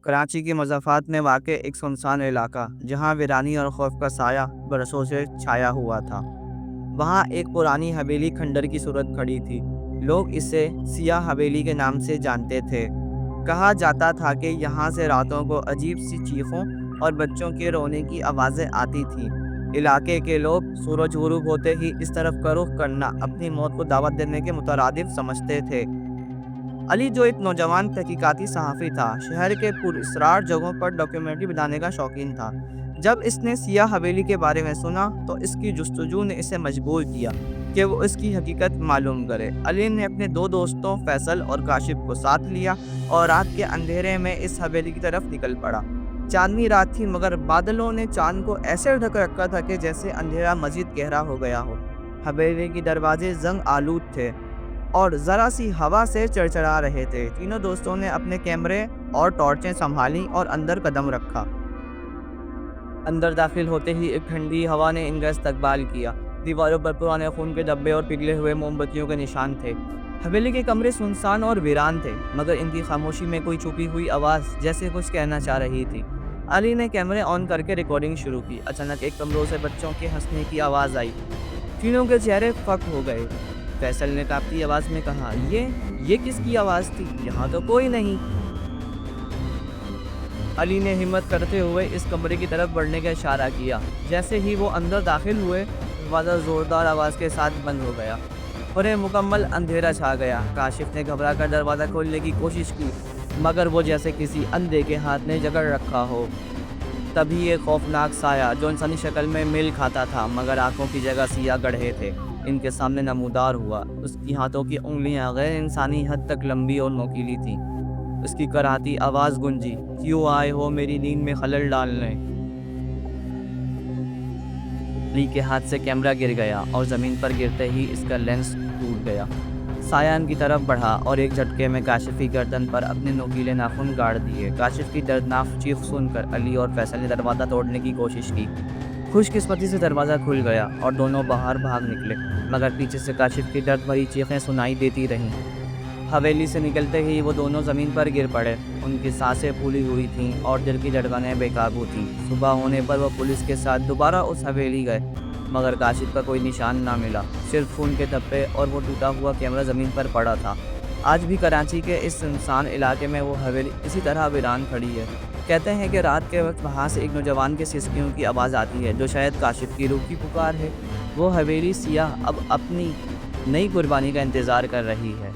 कराची के मज़ाफ़ात में वाक़ एक सुनसान इलाका, जहाँ वीरानी और खौफ का साया बरसों से छाया हुआ था। वहाँ एक पुरानी हवेली खंडर की सूरत खड़ी थी। लोग इसे सियाह हवेली के नाम से जानते थे। कहा जाता था कि यहाँ से रातों को अजीब सी चीखों और बच्चों के रोने की आवाज़ें आती थीं। इलाके के लोग सूरज गुरूब होते ही इस तरफ का रुख करना अपनी मौत को दावत देने के मुतरादिफ समझते थे। अली, जो एक नौजवान तहकीकाती सहाफ़ी था, शहर के पुरअसरार जगहों पर डॉक्यूमेंट्री बनाने का शौकीन था। जब इसने सियाह हवेली के बारे में सुना तो इसकी जुस्तजू ने इसे मजबूर किया कि वो इसकी हकीकत मालूम करे। अली ने अपने दो दोस्तों फैसल और काशिफ को साथ लिया और रात के अंधेरे में इस हवेली की तरफ निकल पड़ा। चांदनी रात थी, मगर बादलों ने चांद को ऐसे ढक रखा था कि जैसे अंधेरा मजीद गहरा हो गया हो। हवेली के दरवाजे जंग आलूद थे और ज़रा सी हवा से चरचरा रहे थे। तीनों दोस्तों ने अपने कैमरे और टॉर्चें संभाली और अंदर कदम रखा। अंदर दाखिल होते ही एक ठंडी हवा ने इनका इस्तकबाल किया। दीवारों पर पुराने खून के धब्बे और पिघले हुए मोमबत्तियों के निशान थे। हवेली के कमरे सुनसान और वीरान थे, मगर इनकी खामोशी में कोई छुपी हुई आवाज़ जैसे कुछ कहना चाह रही थी। अली ने कैमरे ऑन करके रिकॉर्डिंग शुरू की। अचानक एक कमरों से बच्चों के हंसने की आवाज़ आई। तीनों के चेहरे फक हो गए। फैसल ने कांपती आवाज़ में कहा, ये किसकी आवाज़ थी? यहाँ तो कोई नहीं। अली ने हिम्मत करते हुए इस कमरे की तरफ बढ़ने का इशारा किया। जैसे ही वो अंदर दाखिल हुए, दरवाज़ा ज़ोरदार आवाज़ के साथ बंद हो गया और एक मुकम्मल अंधेरा छा गया। काशिफ ने घबरा कर दरवाज़ा खोलने की कोशिश की, मगर वो जैसे किसी अंधे के हाथ ने जकड़ रखा हो। तभी एक खौफनाक साया, जो इंसानी शक्ल में मेल खाता था मगर आंखों की जगह सियाह गड्ढे थे, इनके सामने नमूदार हुआ। उसकी हाथों की उंगलियां गैर इंसानी हद तक लंबी और नोकीली थीं। उसकी कराहती आवाज़ गूंजी, क्यों आए हो मेरी नींद में खलल डालने? अली के हाथ से कैमरा गिर गया और ज़मीन पर गिरते ही इसका लेंस टूट गया। साया इनकी तरफ बढ़ा और एक झटके में काशिफ की गर्दन पर अपने नोकीले नाखून गाड़ दिए। काशिफ की दर्दनाक चीख सुनकर अली और फैसल ने दरवाज़ा तोड़ने की कोशिश की। खुशकिस्मती से दरवाज़ा खुल गया और दोनों बाहर भाग निकले, मगर पीछे से काशिफ की दर्द भरी चीखें सुनाई देती रहीं। हवेली से निकलते ही वो दोनों ज़मीन पर गिर पड़े। उनकी सांसें फूली हुई थीं और दिल की धड़कनें बेकाबू थीं। सुबह होने पर वो पुलिस के साथ दोबारा उस हवेली गए, मगर काशिफ का कोई निशान ना मिला। सिर्फ खून के धब्बे और वो टूटा हुआ कैमरा ज़मीन पर पड़ा था। आज भी कराची के इस सुनसान इलाके में वो हवेली इसी तरह वीरान खड़ी है। कहते हैं कि रात के वक्त वहाँ से एक नौजवान के सिसकियों की आवाज़ आती है, जो शायद काशिफ की रूह की पुकार है। वो हवेली सियाह अब अपनी नई कुर्बानी का इंतज़ार कर रही है।